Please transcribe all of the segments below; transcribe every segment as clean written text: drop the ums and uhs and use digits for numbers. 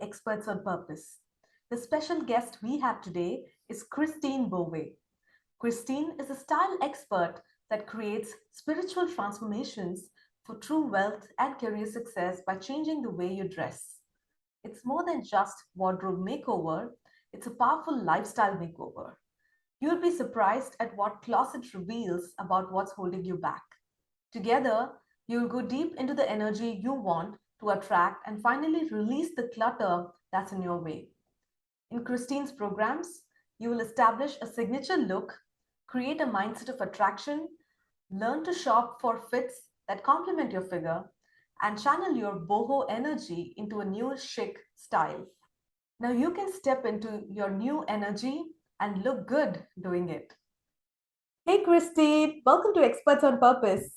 Experts on Purpose. The special guest we have today is Christine Bove. Christine is a style expert that creates spiritual transformations for true wealth and career success by changing the way you dress. It's more than just wardrobe makeover, it's a powerful lifestyle makeover. You'll be surprised at what closet reveals about what's holding you back. Together, you'll go deep into the energy you want to attract and finally release the clutter that's in your way. In Christine's programs, you will establish a signature look, create a mindset of attraction, learn to shop for fits that complement your figure, and channel your boho energy into a new chic style. Now you can step into your new energy and look good doing it. Hey, Christine, welcome to Experts on Purpose.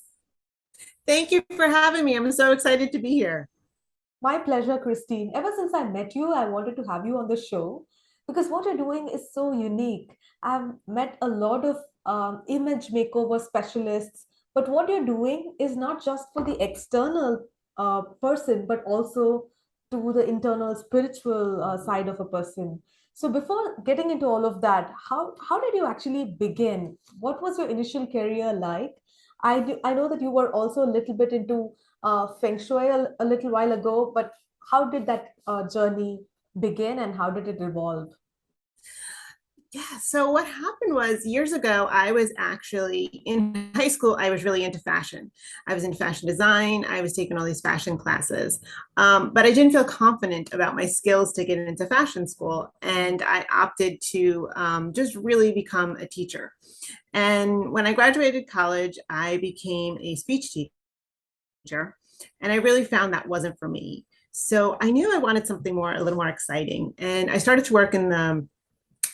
Thank you for having me. I'm so excited to be here. My pleasure, Christine. Ever since I met you, I wanted to have you on the show because what you're doing is so unique. I've met a lot of image makeover specialists, but what you're doing is not just for the external person, but also to the internal spiritual side of a person. So before getting into all of that, how did you actually begin? What was your initial career like? I know that you were also a little bit into Feng Shui a little while ago, but how did that journey begin and how did it evolve? Yeah, so what happened was years ago, I was actually in high school, I was really into fashion. I was into fashion design, I was taking all these fashion classes, but I didn't feel confident about my skills to get into fashion school. And I opted to just really become a teacher. And when I graduated college, I became a speech teacher, and I really found that wasn't for me. So I knew I wanted something more, a little more exciting. And I started to work in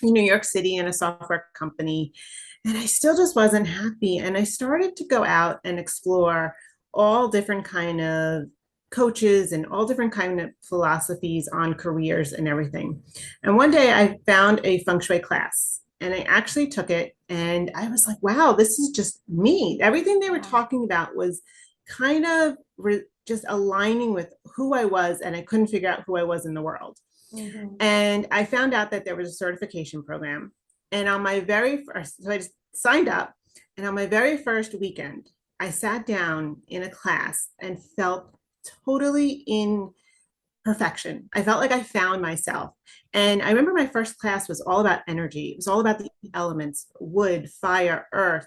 New York City in a software company, and I still just wasn't happy. And I started to go out and explore all different kind of coaches and all different kind of philosophies on careers and everything. And one day I found a Feng Shui class and I actually took it and I was like, wow, this is just me. Everything they were Wow. talking about was kind of just aligning with who I was, and I couldn't figure out who I was in the world. Mhm. And I found out that there was a certification program. And on my very first, so I just signed up. And on my very first weekend, I sat down in a class and felt totally in perfection. I felt like I found myself. And I remember my first class was all about energy. It was all about the elements: wood, fire, earth.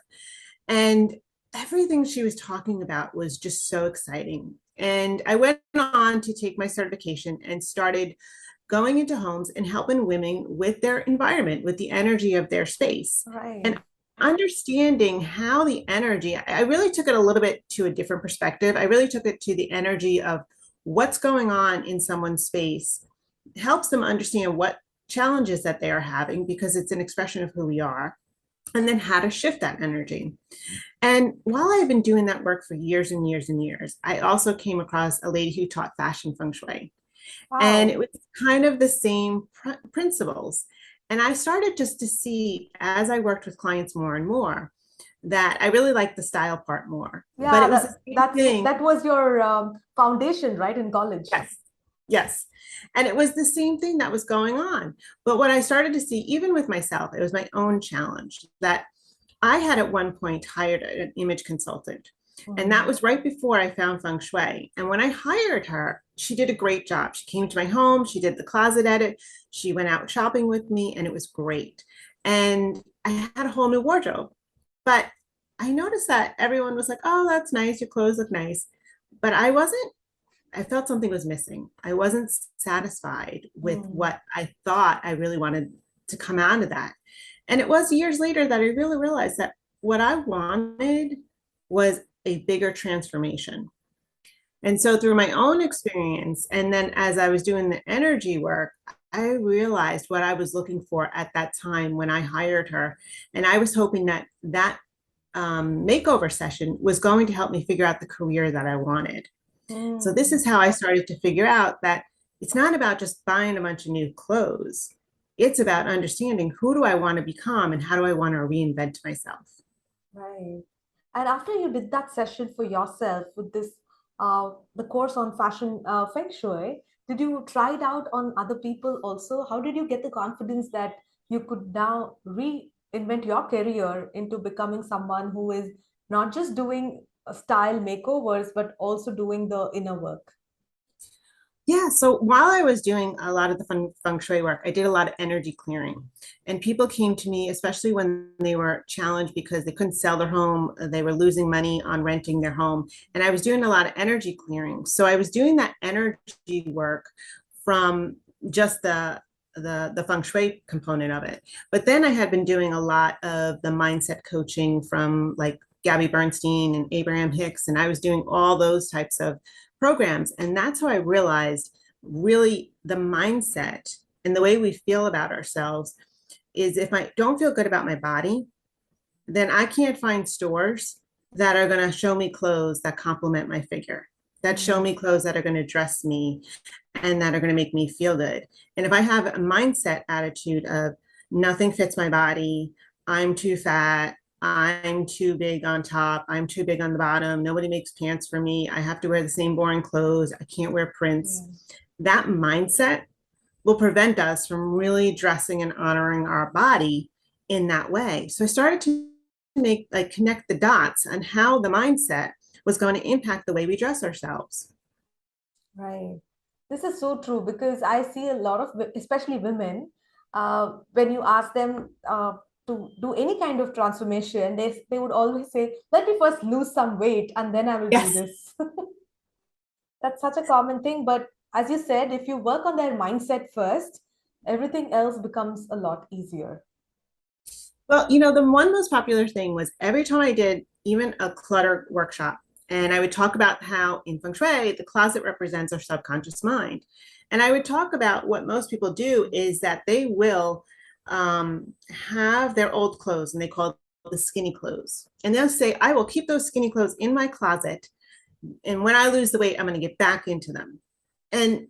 And everything she was talking about was just so exciting. And I went on to take my certification and started going into homes and helping women with their environment, with the energy of their space. Right. And understanding how the energy, I really took it a little bit to a different perspective. I really took it to the energy of what's going on in someone's space, helps them understand what challenges that they are having because it's an expression of who we are, and then how to shift that energy. And while I've been doing that work for years and years and years, I also came across a lady who taught fashion feng shui. And it Wow. was kind of the same principles. And I started just to see as I worked with clients more and more that I really liked the style part more. But Yeah, it was the same thing. that was your foundation, right, in college. Yes. Yes. And it was the same thing that was going on. But what I started to see, even with myself, it was my own challenge that I had at one point hired an image consultant. And that Mhm. was right before I found Feng Shui. And when I hired her, she did a great job. She came to my home, she did the closet edit, she went out shopping with me, and it was great. And I had a whole new wardrobe. But I noticed that everyone was like, oh, that's nice, your clothes look nice. But I felt something was missing. I wasn't satisfied with Mm. what I thought I really wanted to come out of that. And it was years later that I really realized that what I wanted was a bigger transformation. And so through my own experience, and then as I was doing the energy work, I realized what I was looking for at that time when I hired her. And I was hoping that makeover session was going to help me figure out the career that I wanted. So this Mm. is how I started to figure out that it's not about just buying a bunch of new clothes. It's about understanding who do I want to become and how do I want to reinvent myself. Right. And after you did that session for yourself with this, the course on fashion Feng Shui, Did you try it out on other people also? How did you get the confidence that you could now reinvent your career into becoming someone who is not just doing style makeovers, but also doing the inner work? Yeah, so while I was doing a lot of the feng shui work, I did a lot of energy clearing. And people came to me, especially when they were challenged because they couldn't sell their home, they were losing money on renting their home. And I was doing a lot of energy clearing. So I was doing that energy work from just the feng shui component of it. But then I had been doing a lot of the mindset coaching from like Gabby Bernstein and Abraham Hicks, and I was doing all those types of programs. And that's how I realized really the mindset and the way we feel about ourselves is if I don't feel good about my body, then I can't find stores that are going to show me clothes that complement my figure, that show me clothes that are going to dress me and that are going to make me feel good. And if I have a mindset attitude of nothing fits my body, I'm too fat, I'm too big on top, I'm too big on the bottom, nobody makes pants for me, I have to wear the same boring clothes, I can't wear prints. That mindset will prevent us from really dressing and honoring our body in that way. So I started to make like connect the dots on how the mindset was going to impact the way we dress ourselves. Right. This is so true because I see a lot of, especially women, when you ask them to do any kind of transformation, they would always say, "Let me first lose some weight and then I will do Yes. this." That's such a common thing. But as you said, if you work on their mindset first, everything else becomes a lot easier. Well, the one most popular thing was every time I did even a clutter workshop, and I would talk about how in Feng Shui, the closet represents our subconscious mind. And I would talk about what most people do is that they will have their old clothes, and they call it the skinny clothes. And they'll say, I will keep those skinny clothes in my closet. And when I lose the weight, I'm going to get back into them. And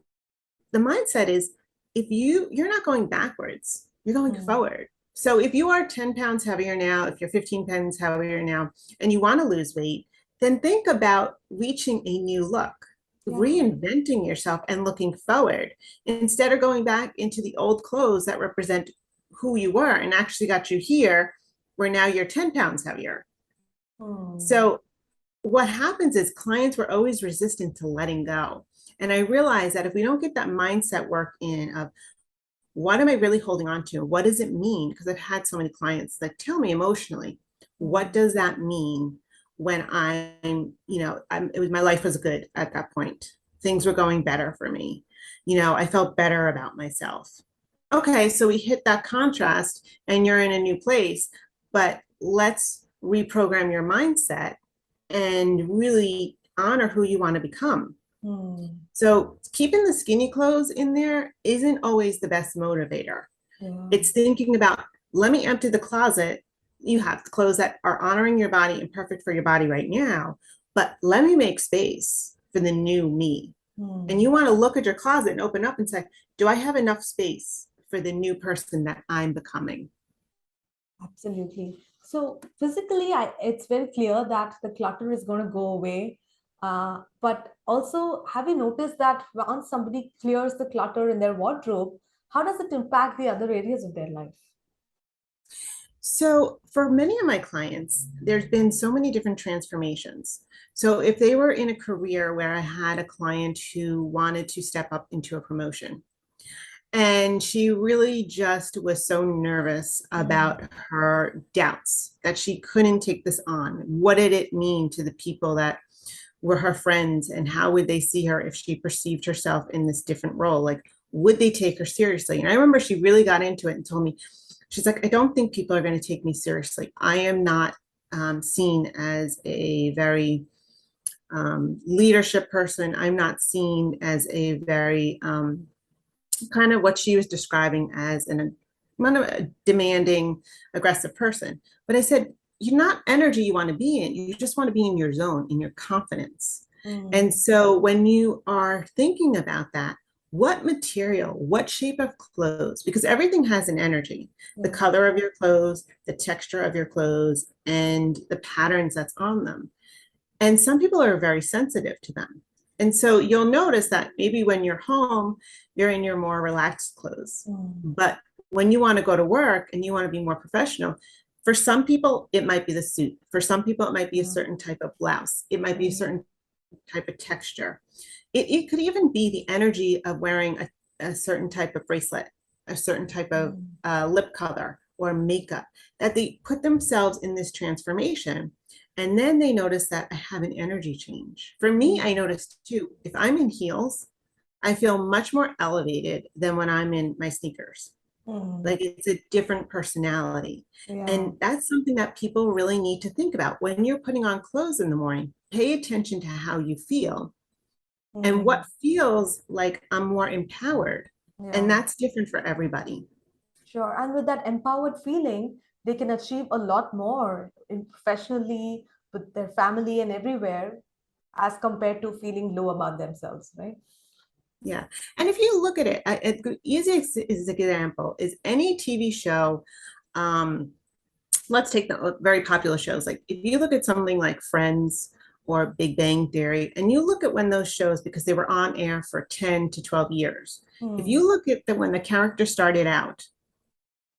the mindset is if you're not going backwards, you're going Hmm. forward. So if you are 10 pounds heavier now, if you're 15 pounds heavier now, and you want to lose weight, then think about reaching a new look, Yeah. reinventing yourself and looking forward instead of going back into the old clothes that represent who you were and actually got you here where now you're 10 pounds heavier. Hmm. So what happens is clients were always resistant to letting go. And I realized that if we don't get that mindset work in of what am I really holding on to? What does it mean? Because I've had so many clients that tell me emotionally, what Hmm. does that mean when my life was good at that point. Things were going better for me. I felt better about myself. Okay, so we hit that contrast and you're in a new place, but let's reprogram your mindset and really honor who you want to become. Hmm. So keeping the skinny clothes in there isn't always the best motivator. Yeah. It's thinking about, let me empty the closet. You have clothes that are honoring your body and perfect for your body right now, but let me make space for the new me. And Hmm. you want to look at your closet and open up and say, do I have enough space for the new person that I'm becoming? Absolutely. So physically, it's very clear that the clutter is going to go away. But also, have you noticed that once somebody clears the clutter in their wardrobe, how does it impact the other areas of their life? So, for many of my clients, there's been so many different transformations. So, if they were in a career where I had a client who wanted to step up into a promotion, and she really just was so nervous Hmm. about her doubts that she couldn't take this on. What did it mean to the people that were her friends, and how would they see her if she perceived herself in this different role? Like, would they take her seriously? And I remember she really got into it and told me, she's like, I don't think people are going to take me seriously. I am not seen as a very leadership person. I'm not seen as a very kind of what she was describing as a demanding, aggressive person. But I said, you're not energy you want to be in. You just want to be in your zone, in your confidence. And Hmm. so when you are thinking about that, what material, what shape of clothes, because everything has an energy, the Yeah. color of your clothes, the texture of your clothes, and the patterns that's on them. And some people are very sensitive to them. And so you'll notice that maybe when you're home, you're in your more relaxed clothes. Mm. But when you want to go to work and you want to be more professional, for some people, it might be the suit. For some people, it might be a Mm. certain type of blouse. It might be a Mm. certain type of texture. It could even be the energy of wearing a certain type of bracelet, a certain type of Mm. lip color or makeup, that they put themselves in this transformation. And then they notice that I have an energy change. For me, I Mm. noticed too, if I'm in heels, I feel much more elevated than when I'm in my sneakers. Mm. Like it's a different personality. Yeah. And that's something that people really need to think about. When you're putting on clothes in the morning, pay attention to how you feel and Mm. what feels like I'm more empowered. And Yeah. that's different for everybody. Sure. And with that empowered feeling, they can achieve a lot more in professionally, with their family and everywhere, as compared to feeling low about themselves, right? Yeah. And if you look at it, easiest example is any TV show. Um, let's take the very popular shows. Like if you look at something like Friends or Big Bang Theory, and you look at when those shows, because they were on air for 10 to 12 years, if Hmm. you look at when the character started out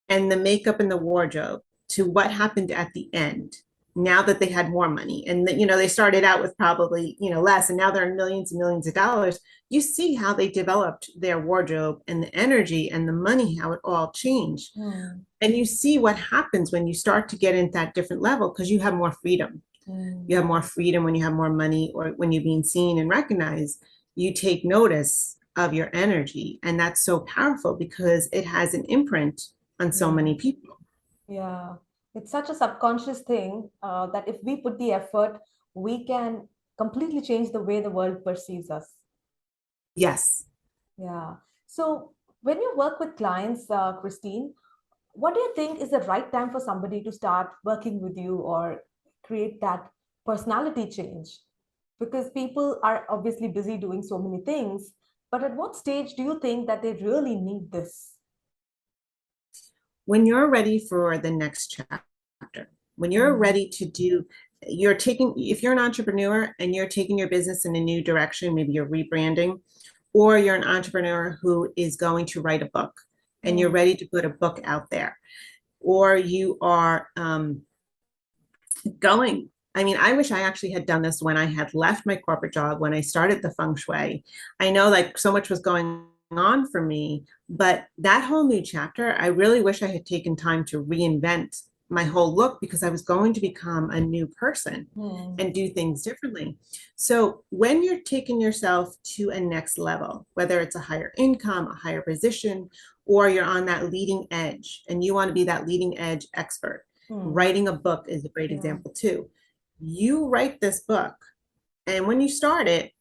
and the makeup and the wardrobe to what happened at the end, now that they had more money and that, they started out with probably, less, and now they're in millions and millions of dollars, you see how they developed their wardrobe and the energy and the money, how it all changed. Hmm. And you see what happens when you start to get into that different level because you have more freedom. You Hmm. have more freedom when you have more money or when you're being seen and recognized. You take notice of your energy. And that's so powerful because it has an imprint on so Yeah. many people. Yeah. It's such a subconscious thing that if we put the effort, we can completely change the way the world perceives us. Yes. Yeah. So when you work with clients, Christine, what do you think is the right time for somebody to start working with you or create that personality change? Because people are obviously busy doing so many things, but at what stage do you think that they really need this? When you're ready for the next chapter, when you're Mm. ready to do, you're taking, if you're an entrepreneur and you're taking your business in a new direction, maybe you're rebranding, or you're an entrepreneur who is going to write a book and you're Mm. ready to put a book out there, or you are going. I mean, I wish I actually had done this when I had left my corporate job, when I started the Feng Shui. I know like so much was going on for me, but that whole new chapter, I really wish I had taken time to reinvent my whole look because I was going to become a new person Mm. and do things differently. So when you're taking yourself to a next level, whether it's a higher income, a higher position, or you're on that leading edge and you want to be that leading edge expert, Mm. writing a book is a great Yeah, example too. You write this book, and when you start it,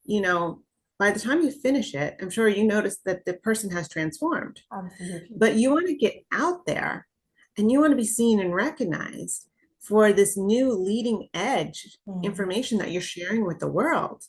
by the time you finish it, I'm sure you notice that the person has transformed. absolutely. But you want to get out there and you want to be seen and recognized for this new leading edge Mm. information that you're sharing with the world.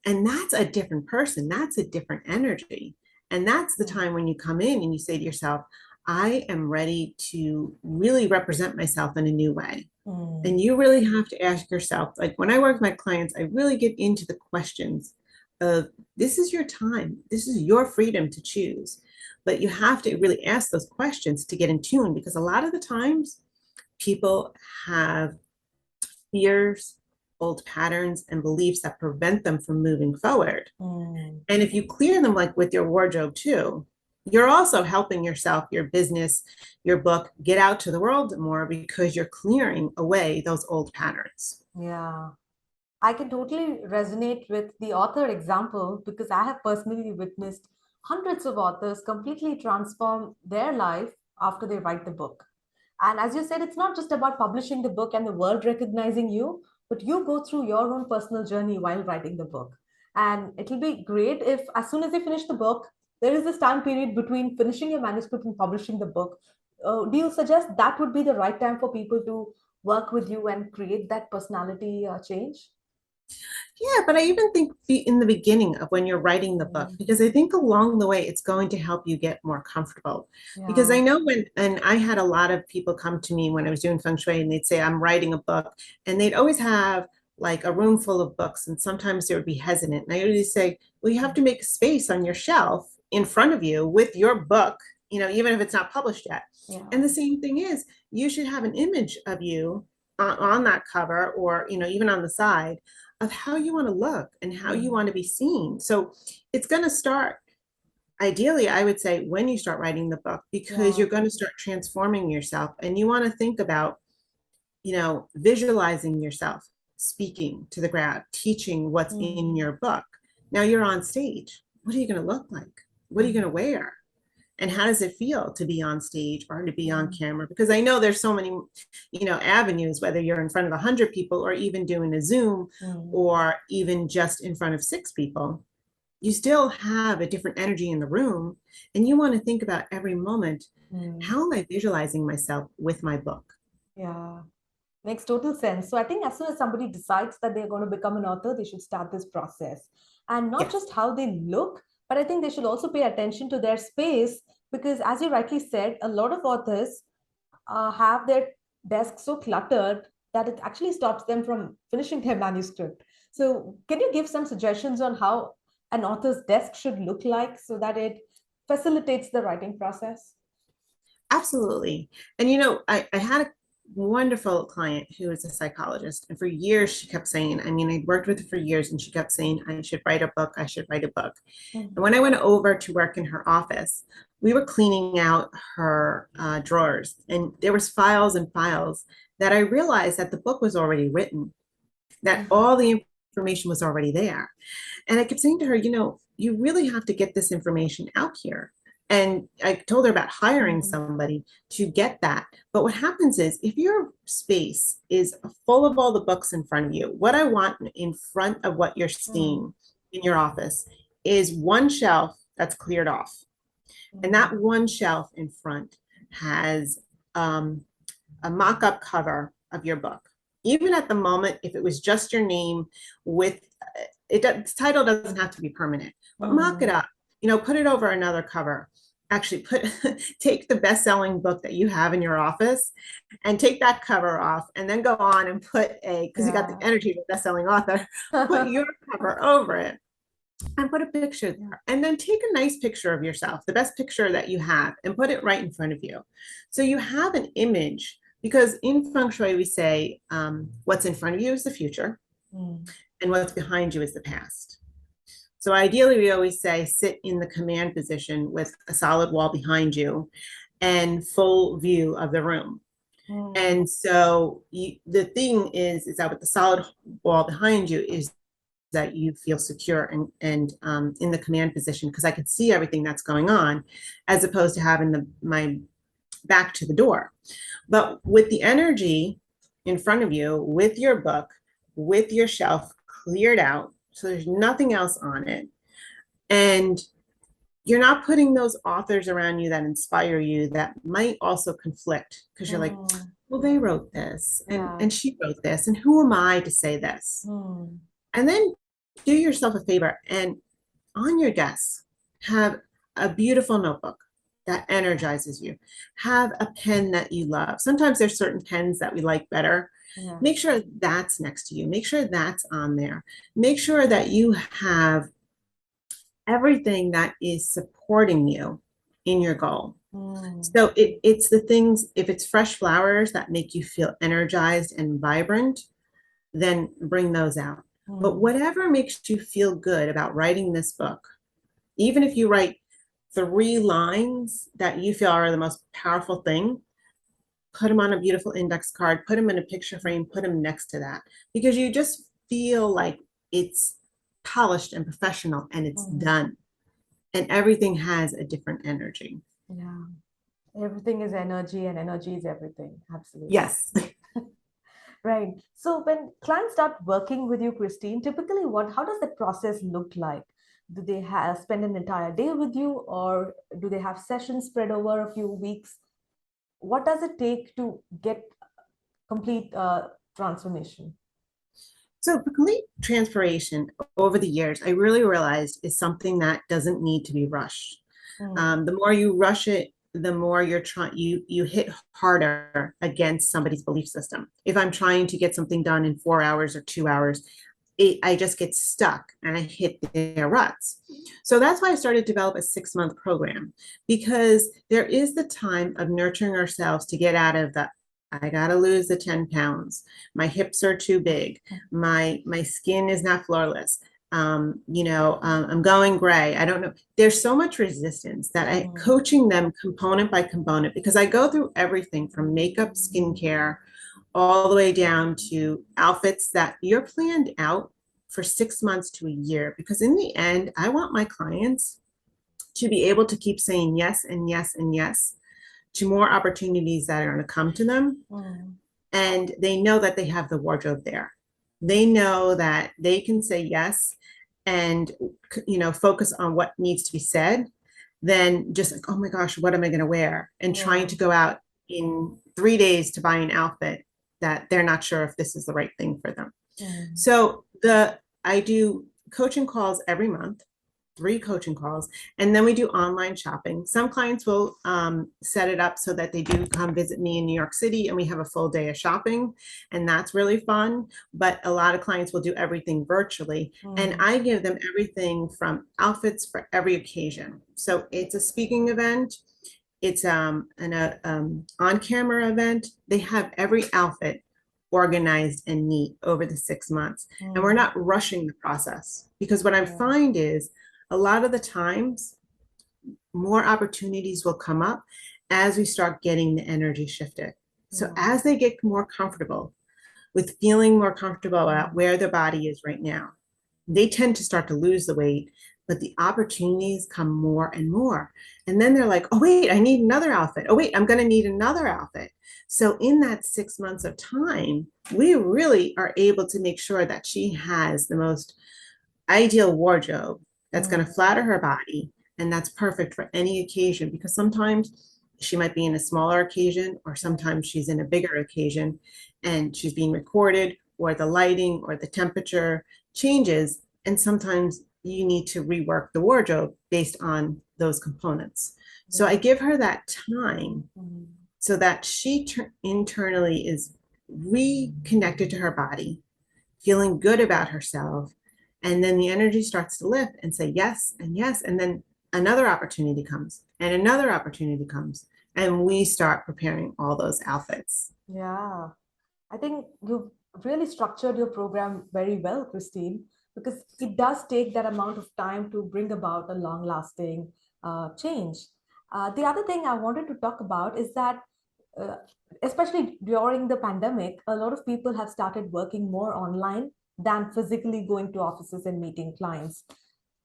And that's a different person, that's a different energy. And that's the Mm. time when you come in and you say to yourself, I am ready to really represent myself in a new way. Mm. And you really have to ask yourself, like when I work with my clients, I really get into the questions of this is your time, this is your freedom to choose. But you have to really ask those questions to get in tune because a lot of the times people have fears, old patterns, and beliefs that prevent them from moving forward. Mm. And if you clear them, like with your wardrobe too, you're also helping yourself, your business, your book get out to the world more because you're clearing away those old patterns. Yeah. I can totally resonate with the author example because I have personally witnessed hundreds of authors completely transform their life after they write the book. And as you said, it's not just about publishing the book and the world recognizing you, but you go through your own personal journey while writing the book. And it'll be great if, as soon as you finish the book, there is this time period between finishing your manuscript and publishing the book. Do you suggest that would be the right time for people to work with you and create that personality change? Yeah, but I even think in the beginning of when you're writing the book, Mm. because I think along the way it's going to help you get more comfortable. Because Yeah. I know and I had a lot of people come to me when I was doing Feng Shui and they'd say, I'm writing a book. And they'd always have like a room full of books, and sometimes they would be hesitant. And I usually say, well, you have to make space on your shelf in front of you with your book, even if it's not published yet. Yeah. And the same thing is, you should have an image of you on that cover, or even on the side, of how you want to look and how you want to be seen. So it's going to start, ideally, I would say, when you start writing the book, because Yeah. you're going to start transforming yourself, and you want to think about, visualizing yourself speaking to the crowd, teaching what's in your book. Now you're on stage. What are you going to look like? What are you going to wear? And how does it feel to be on stage or to be on camera? Because I know there's so many, avenues, whether you're in front of 100 people or even doing a Zoom or even just in front of 6 people. You still have a different energy in the room, and you want to think about every moment, how am I visualizing myself with my book? Yeah. Makes total sense. So I think as soon as somebody decides that they're going to become an author, they should start this process. And not Yes. just how they look, but I think they should also pay attention to their space, because as you rightly said, a lot of authors have their desks so cluttered that it actually stops them from finishing their manuscript. So can you give some suggestions on how an author's desk should look like so that it facilitates the writing process? Absolutely. And I had a wonderful client who was a psychologist, and for years she kept saying, I'd worked with her for years, and she kept saying, I should write a book, I should write a book. And when I went over to work in her office, we were cleaning out her drawers, and there was files and files that I realized that the book was already written, that all the information was already there. And I kept saying to her, you really have to get this information out here. And I told her about hiring somebody to get that. But what happens is, if your space is full of all the books in front of you, what I want in front of what you're seeing in your office is one shelf that's cleared off. And that one shelf in front has a mock-up cover of your book. Even at the moment, if it was just your name with it, the title doesn't have to be permanent, but mock it up, put it over another cover. Actually take the best-selling book that you have in your office and take that cover off, and then go on and put because you got the energy of a best-selling author, put your cover over it and put a picture there. And then take a nice picture of yourself, the best picture that you have, and put it right in front of you. So you have an image, because in Feng Shui, we say what's in front of you is the future, and what's behind you is the past. So ideally, we always say sit in the command position with a solid wall behind you and full view of the room. And so the thing is that with the solid wall behind you is that you feel secure and in the command position, because I can see everything that's going on, as opposed to having my back to the door. But with the energy in front of you, with your book, with your shelf cleared out, so there's nothing else on it, and you're not putting those authors around you that inspire you that might also conflict, because you're like, well, they wrote this and she wrote this, and who am I to say this? And then do yourself a favor, and on your desk have a beautiful notebook that energizes you. Have a pen that you love. Sometimes there's certain pens that we like better. Make sure that's next to you. Make sure that's on there. Make sure that you have everything that is supporting you in your goal. So it's the things, if it's fresh flowers that make you feel energized and vibrant, then bring those out. But whatever makes you feel good about writing this book, even if you write 3 lines that you feel are the most powerful thing, put them on a beautiful index card, put them in a picture frame, put them next to that, because you just feel like it's polished and professional and it's done. And everything has a different energy. Yeah. Everything is energy, and energy is everything. Absolutely. Yes. Right. So when clients start working with you, Christine, typically how does the process look like? Do they spend an entire day with you, or do they have sessions spread over a few weeks? What does it take to get complete transformation? So complete transformation over the years, I really realized, is something that doesn't need to be rushed. The more you rush it, the more you're trying, you hit harder against somebody's belief system. If I'm trying to get something done in 4 hours or 2 hours, I just get stuck and I hit their ruts. So that's why I started to develop a 6 month program, because there is the time of nurturing ourselves to get out of the, I got to lose the 10 pounds. My hips are too big. My skin is not flawless. I'm going gray. I don't know. There's so much resistance that I coaching them component by component, because I go through everything from makeup, skincare, all the way down to outfits that you're planned out for 6 months to a year. Because in the end, I want my clients to be able to keep saying yes and yes and yes to more opportunities that are going to come to them. And they know that they have the wardrobe there. They know that they can say yes and focus on what needs to be said, than just like, oh my gosh, what am I going to wear? And trying to go out in 3 days to buy an outfit that they're not sure if this is the right thing for them. So I do coaching calls every month, 3 coaching calls, and then we do online shopping. Some clients will set it up so that they do come visit me in New York City, and we have a full day of shopping, and that's really fun. But a lot of clients will do everything virtually, and I give them everything from outfits for every occasion. So it's a speaking event, it's an on-camera event. They have every outfit organized and neat over the 6 months. And we're not rushing the process, because what I find is a lot of the times more opportunities will come up as we start getting the energy shifted. So as they get more comfortable with feeling more comfortable about where their body is right now, they tend to start to lose the weight, but the opportunities come more and more. And then they're like, oh, wait, I need another outfit. Oh, wait, I'm going to need another outfit. So in that 6 months of time, we really are able to make sure that she has the most ideal wardrobe that's going to flatter her body, and that's perfect for any occasion, because sometimes she might be in a smaller occasion, or sometimes she's in a bigger occasion and she's being recorded, or the lighting or the temperature changes, and sometimes you need to rework the wardrobe based on those components. So I give her that time so that she internally is reconnected to her body, feeling good about herself. And then the energy starts to lift and say yes and yes. And then another opportunity comes and another opportunity comes. And we start preparing all those outfits. Yeah, I think you've really structured your program very well, Christine, because it does take that amount of time to bring about a long lasting change. The other thing I wanted to talk about is that, uh, especially during the pandemic, a lot of people have started working more online than physically going to offices and meeting clients.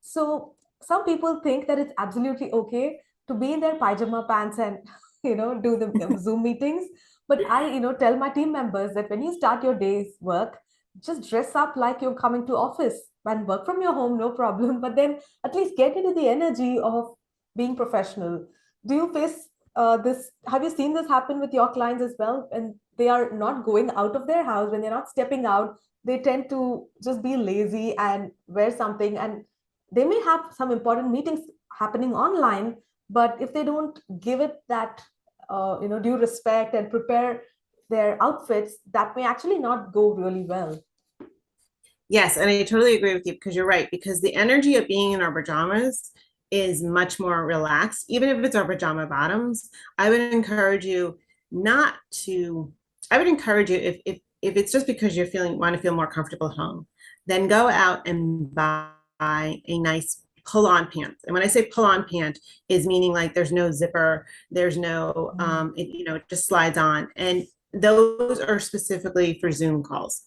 So some people think that it's absolutely okay to be in their pajama pants and do the Zoom meetings. But I tell my team members that when you start your day's work, just dress up like you're coming to office and work from your home, no problem. But then at least get into the energy of being professional. Do you face this? Have you seen this happen with your clients as well? And they are not going out of their house, when they're not stepping out, they tend to just be lazy and wear something, and they may have some important meetings happening online, but if they don't give it that due respect and prepare their outfits, that may actually not go really well. Yes, and I totally agree with you, because you're right, because the energy of being in our pajamas is much more relaxed. Even if it's our pajama bottoms, I would encourage you not to, I would encourage you, if it's just because you're want to feel more comfortable at home, then go out and buy a nice pull-on pant. And when I say pull-on pant, is meaning like there's no zipper, there's no it just slides on. And those are specifically for Zoom calls.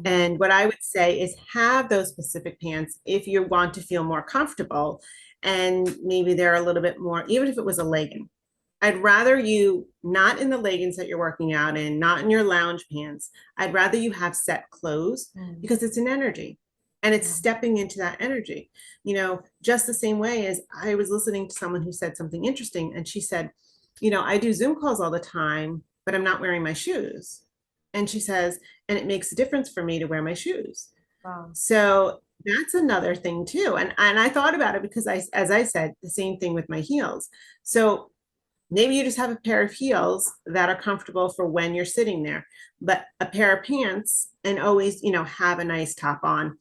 And what I would say is have those specific pants if you want to feel more comfortable, and maybe they're a little bit more, even if it was a legging. I'd rather you not in the leggings that you're working out in, not in your lounge pants. I'd rather you have set clothes, because it's an energy and it's stepping into that energy. Just the same way as I was listening to someone who said something interesting, and she said, I do Zoom calls all the time, but I'm not wearing my shoes. And she says, and it makes a difference for me to wear my shoes. Wow. So that's another thing too. And I thought about it, because as I said, the same thing with my heels. So Maybe you just have a pair of heels that are comfortable for when you're sitting there, but a pair of pants, and always, have a nice top on,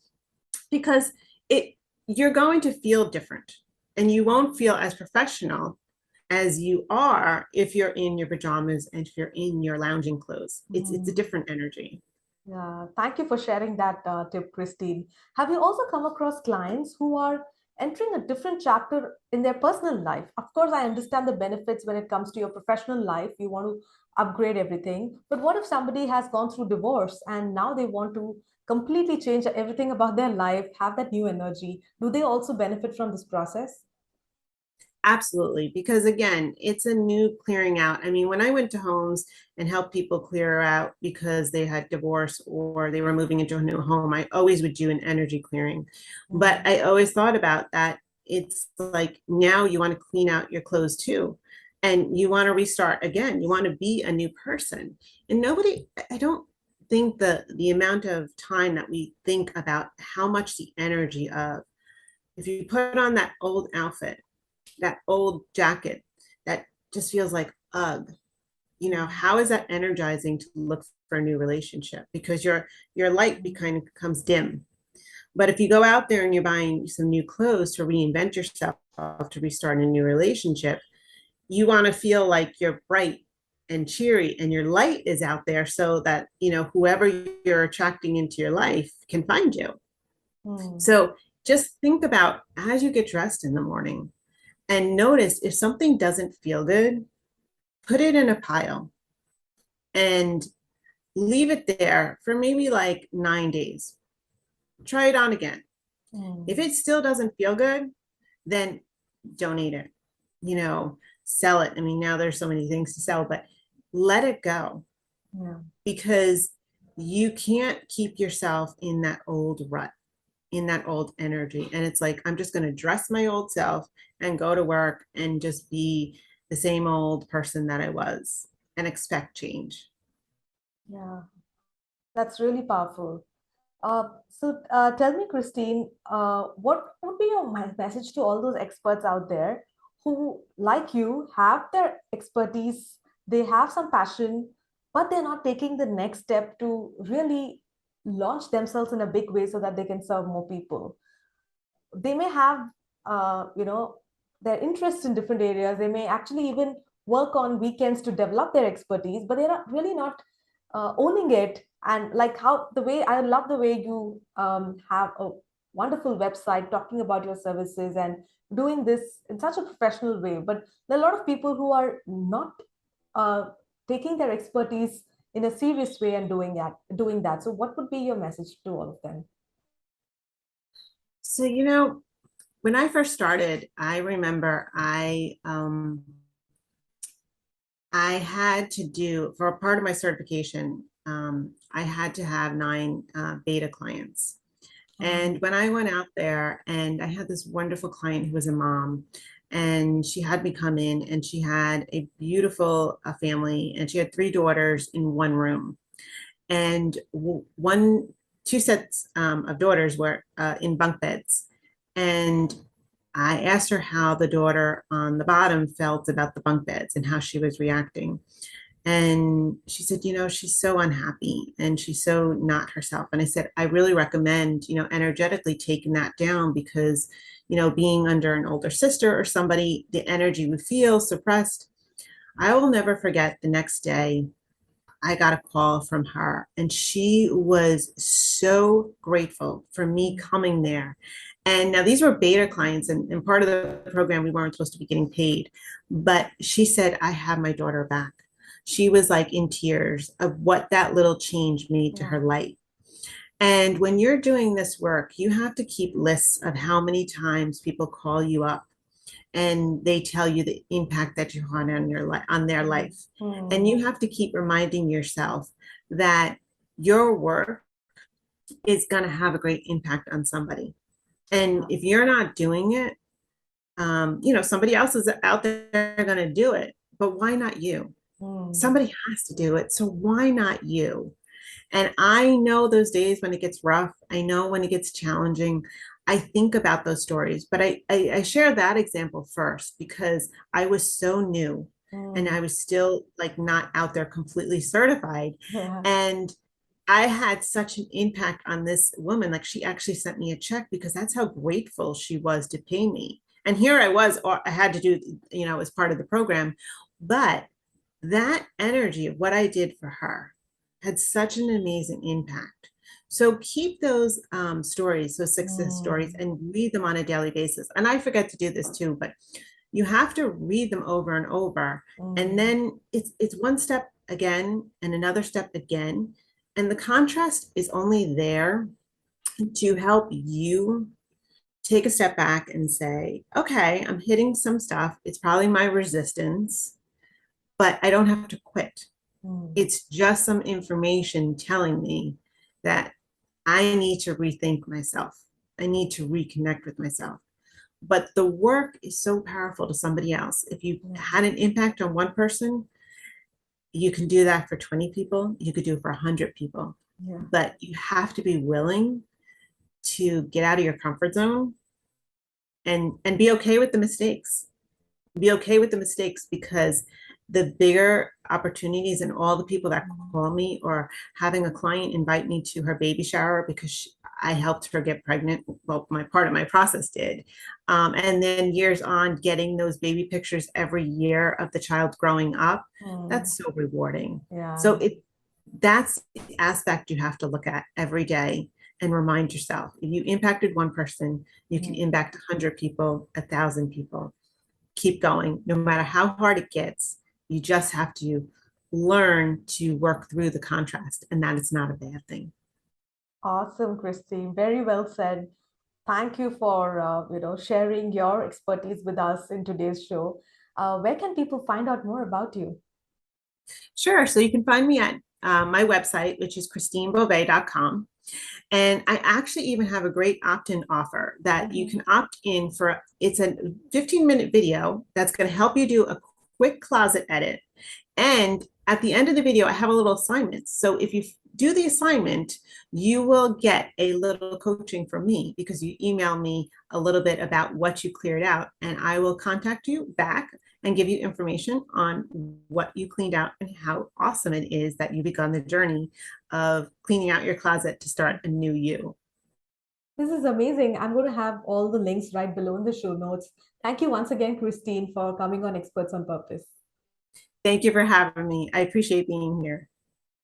because it you're going to feel different, and you won't feel as professional as you are if you're in your pajamas and if you're in your lounging clothes. It's a Mm. different energy. Yeah, thank you for sharing that tip, Christine. Have you also come across clients who are entering a different chapter in their personal life? Of course, I understand the benefits when it comes to your professional life. You want to upgrade everything. But what if somebody has gone through divorce and now they want to completely change everything about their life, have that new energy? Do they also benefit from this process? Absolutely, because again, it's a new clearing out. I mean, when I went to homes and helped people clear out because they had divorce or they were moving into a new home, I always would do an energy clearing. But Mm. I always thought about that. It's like now you want to clean out your clothes too. And you want to restart again. You want to be a new person. And nobody, I don't think the amount of time that we think about how much the energy of, if you put on that old outfit, that old jacket that just feels like ugh, Mm. how is that energizing to look for a new relationship? Because your light kind of becomes dim. But if you go out there and you're buying some new clothes to reinvent yourself, to restart a new relationship, you want to feel like you're bright and cheery and your light is out there, so that whoever you're attracting into your life can find you. Mm. So just think about, as you get dressed in the morning, and notice if something doesn't feel good, put it in a pile and leave it there for maybe like 9 days. Try it on again. If Mm. it still doesn't feel good, then donate it, you know, sell it. I mean, now there's so many things to sell, but let it go, Yeah. because you can't keep yourself in that old rut, in that old energy. And it's like, I'm just going to dress my old self and go to work and just be the same old person that I was and expect change. Yeah. That's really powerful. Tell me, Christine, what would be your message to all those experts out there who, like you, have their expertise, they have some passion, but they're not taking the next step to really launch themselves in a big way so that they can serve more people? They may have their interests in different areas. They may actually even work on weekends to develop their expertise, but they're not really not owning it. And like how the way I love the way you have a wonderful website talking about your services and doing this in such a professional way. But there are a lot of people who are not uh, taking their expertise in a serious way and doing that. So what would be your message to all of them? So, when I first started, I remember I had to do, for a part of my certification, I had to have 9 beta clients. And Mm. when I went out there, and I had this wonderful client who was a mom, and she had me come in, and she had a beautiful family, and she had 3 daughters in one room. And one, 2 sets of daughters were in bunk beds. And I asked her how the daughter on the bottom felt about the bunk beds and how she was reacting. And she said, she's so unhappy and she's so not herself. And I said, I really recommend, energetically taking that down, because, being under an older sister or somebody, the energy we feel suppressed. I will never forget the next day I got a call from her, and she was so grateful for me coming there. And now these were beta clients, and part of the program, we weren't supposed to be getting paid. But she said, I have my daughter back. She was like in tears of what that little change made to her Wow. life. And when you're doing this work, you have to keep lists of how many times people call you up and they tell you the impact that you had on your life, on their Mm. life. And Mm. you have to keep reminding yourself that your work is going to have a great impact on somebody. And Yeah. if you're not doing it, somebody else is out there going to do it. But why not you? Mm. Somebody has to do it. So why not you? And I know those days when it gets rough. I know when it gets challenging. I think about those stories, but I share that example first because I was so new. and I was still like not out there completely certified. Yeah. And I had such an impact on this woman. Like she actually sent me a check because that's how grateful she was to pay me. And here I was, or I had to do, as part of the program. But that energy of what I did for her had such an amazing impact. So keep those stories, those success stories, Mm, and read them on a daily basis. And I forget to do this too, but you have to read them over and over. And mm, then it's one step again and another step again. And the contrast is only there to help you take a step back and say, okay, I'm hitting some stuff. It's probably my resistance, but I don't have to quit. mm. It's just some information telling me that I need to rethink myself. I need to reconnect with myself. But the work is so powerful to somebody else. If you Yeah, had an impact on one person, you can do that for 20 people. You could do it for 100 people. yeah. But you have to be willing to get out of your comfort zone and be okay with the mistakes. Be okay with the mistakes because the bigger opportunities and all the people that Mm, call me, or having a client invite me to her baby shower because I helped her get pregnant. Well, my part of my process did. And then years on, getting those baby pictures every year of the child growing up, mm. that's so rewarding. So Yeah. that's the aspect you have to look at every day and remind yourself. If you impacted one person, you can Mm. impact 100 people, 1,000 people. Keep going. No matter how hard it gets, you just have to learn to work through the contrast, and that is not a bad thing. Awesome, Christine. Very well said. Thank you for sharing your expertise with us in today's show. Where can people find out more about you? Sure. So you can find me at my website, which is christinebove.com. And I actually even have a great opt-in offer that you Mhm. can opt in for. It's a 15-minute video that's going to help you do a quick closet edit. And at the end of the video, I have a little assignment. So if you do the assignment, you will get a little coaching from me because you email me a little bit about what you cleared out, and I will contact you back and give you information on what you cleaned out and how awesome it is that you begun the journey of cleaning out your closet to start a new you. This is amazing. I'm going to have all the links right below in the show notes. Thank you once again, Christine, for coming on Experts on Purpose. Thank you for having me. I appreciate being here.